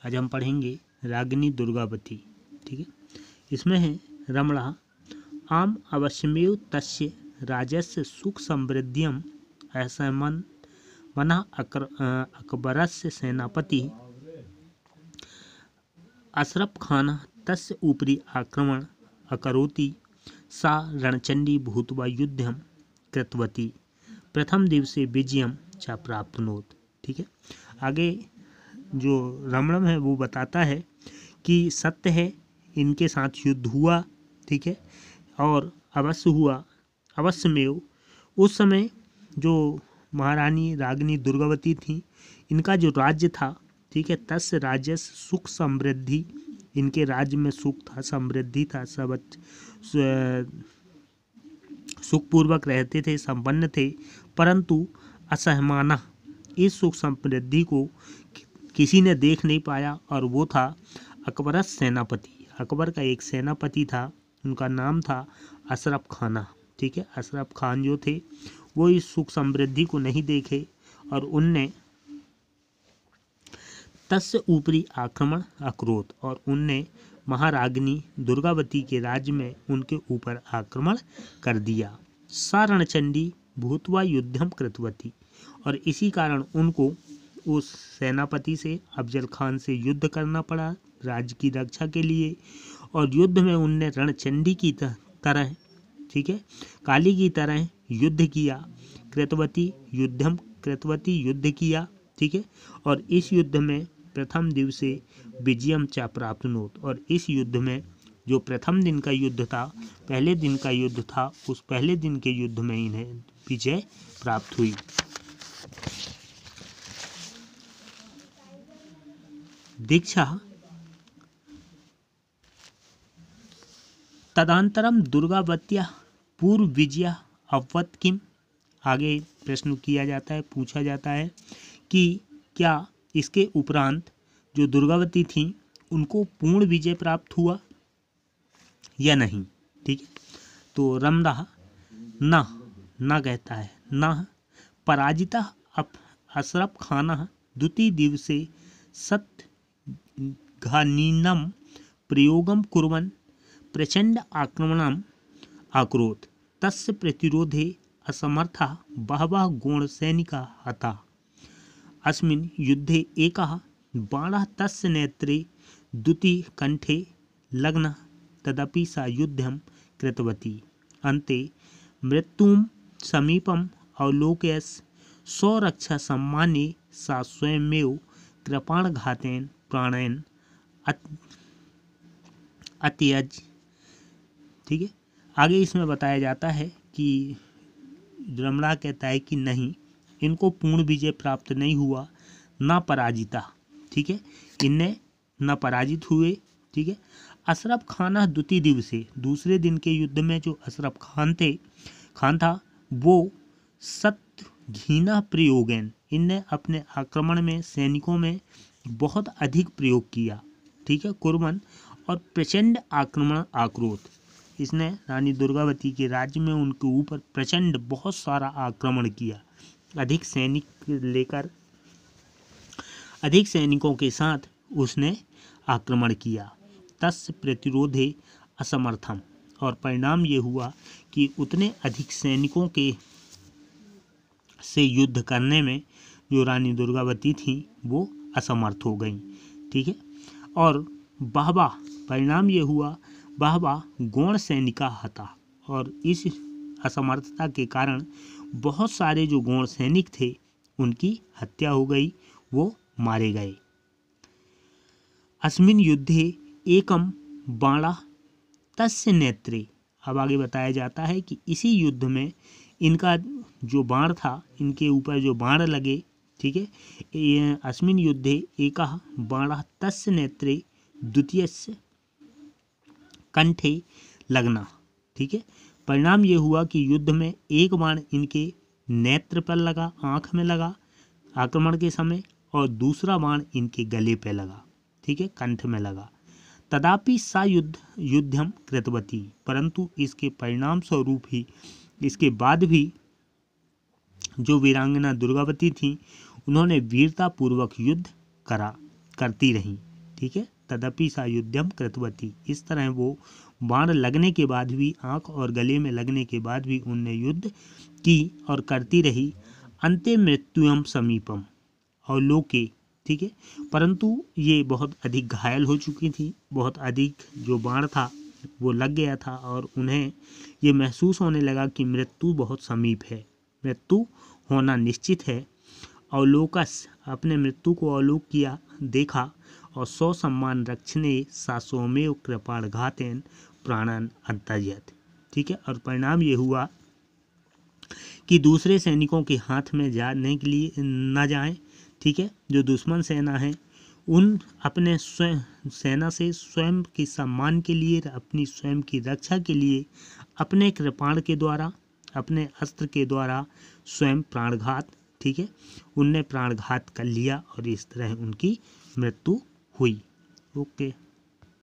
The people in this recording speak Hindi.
आज हम पढ़ेंगे रागिनी दुर्गावती। ठीक है, इसमें है रमणः आम अवश्यमेव तस्य राजस्य सुख समृद्धिम असमन मना अकबरस्य सेनापति अशरफ खान तस्य उपरि आक्रमण अकरोति सा रणचंडी भूत्वा युद्धम कृतवती प्रथम दिवसे विजयम च प्राप्नोत। ठीक है, आगे जो रमणम है वो बताता है कि सत्य है इनके साथ युद्ध हुआ। ठीक है, और अवश्य हुआ, अवश्यमेव उस समय जो महारानी रागिनी दुर्गावती थी, इनका जो राज्य था, ठीक है, तस्य राज्य सुख समृद्धि, इनके राज्य में सुख था, समृद्धि था, सब सुखपूर्वक रहते थे, संपन्न थे। परंतु असहमाना, इस सुख समृद्धि को किसी ने देख नहीं पाया, और वो था अकबरस सेनापति। अकबर का एक सेनापति था, उनका नाम था अशरफ खाना। ठीक है, अशरफ खान जो थे वो इस सुख समृद्धि को नहीं देखे और उनने तस्य ऊपरी आक्रमण अक्रोध, और उनने महारागिनी दुर्गावती के राज्य में उनके ऊपर आक्रमण कर दिया। सा रणचंडी भूत्वा युद्धम कृतवती, और इसी कारण उनको उस सेनापति से, अफजल खान से युद्ध करना पड़ा राज्य की रक्षा के लिए। और युद्ध में उनने रणचंडी की तरह, ठीक है, काली की तरह युद्ध किया। कृतवती युद्धम, कृतवती युद्ध किया। ठीक है, और इस युद्ध में प्रथम दिवसे विजयम च प्राप्नोत, और इस युद्ध में जो प्रथम दिन का युद्ध था, पहले दिन का युद्ध था, उस पहले दिन के युद्ध में इन्हें विजय प्राप्त हुई। दीक्षा तदंतरम दुर्गावत्या पूर्व विजया अववत किम। आगे प्रश्न किया जाता है, पूछा जाता है कि क्या इसके उपरांत जो दुर्गावती थी उनको पूर्ण विजय प्राप्त हुआ या नहीं। ठीक है, तो रमणः न कहता है, न पराजिता अशरफ खानः द्वितीय दिवसे सत्घानीनम प्रयोगम कुर्वन् प्रचंड आक्रमणम आक्रोत तस्य प्रतिरोधे असमर्थः बहवः गौणसैनिकाः हताः। अस्मिन् युद्धे एकः बाणः तस्य नेत्रे द्वितीय कंठे लग्नः, तदपि सा युद्धं कृतवती। अन्ते मृत्युं समीपम् अवलोक्य स्वरक्षा सम्माने सा स्वयमेव कृपाणघातेन प्राणेन अत्यज। ठीक है, आगे इसमें बताया जाता है कि रमणा कहता है कि नहीं, इनको पूर्ण विजय प्राप्त नहीं हुआ, न पराजिता। ठीक है, इनने न पराजित हुए। ठीक है, अशरफ खान द्वितीय दिवसे, दूसरे दिन के युद्ध में जो अशरफ खान था वो सत्घीना प्रयोगन, इनने अपने आक्रमण में सैनिकों में बहुत अधिक प्रयोग किया। ठीक है, कुर्बन, और प्रचंड आक्रमण आक्रोध, इसने रानी दुर्गावती के राज्य में उनके ऊपर प्रचंड बहुत सारा आक्रमण किया। अधिक सैनिक लेकर, अधिक सैनिकों के साथ उसने आक्रमण किया। तस्य प्रतिरोधे असमर्थम, और परिणाम ये हुआ कि उतने अधिक सैनिकों के से युद्ध करने में जो रानी दुर्गावती थी वो असमर्थ हो गई। ठीक है, और बहवा, परिणाम ये हुआ बहवा गौण सैनिका हता, और इस असमर्थता के कारण बहुत सारे जो गौण सैनिक थे उनकी हत्या हो गई, वो मारे गए। अस्मिन् युद्धे एकम बाणा तस्य नेत्रे, अब आगे बताया जाता है कि इसी युद्ध में इनका जो बाण था, इनके ऊपर जो बाण लगे, ठीक है, अस्मिन् युद्धे एकः बाणः तस्य नेत्रे द्वितीयस्य कंठे लगना। ठीक है, परिणाम ये हुआ कि युद्ध में एक बाण इनके नेत्र पर लगा, आंख में लगा आक्रमण के समय, और दूसरा बाण इनके गले पे लगा। ठीक है, कंठ में लगा। तदापि सा युद्धम कृतवती, परंतु इसके परिणाम स्वरूप ही, इसके बाद भी जो वीरांगना दुर्गावती थी उन्होंने वीरता पूर्वक युद्ध करती रहीं। ठीक है। तदपि सा युद्धम कृतवती, इस तरह वो बाण लगने के बाद भी, आँख और गले में लगने के बाद भी उनने युद्ध की और करती रही। अंते मृत्युम समीपम और लोके, ठीक है, परंतु ये बहुत अधिक घायल हो चुकी थी, बहुत अधिक जो बाण था वो लग गया था और उन्हें ये महसूस होने लगा कि मृत्यु बहुत समीप है, मृत्यु होना निश्चित है। अवलोकस, अपने मृत्यु को अवलोक किया, देखा, और सौ सम्मान रक्षणे सासोमेव कृपाणघातेन प्राणन अंतर्यत, ठीक है। और परिणाम ये हुआ कि दूसरे सैनिकों के हाथ में जाने के लिए न जाएं, ठीक है। जो दुश्मन सेना है उन अपने स्वयं सेना से स्वयं के सम्मान के लिए, अपनी स्वयं की रक्षा के लिए अपने कृपाण के द्वारा, अपने अस्त्र के द्वारा स्वयं प्राणघात, ठीक है, उनने प्राणघात कर लिया और इस तरह उनकी मृत्यु हुई। ओके।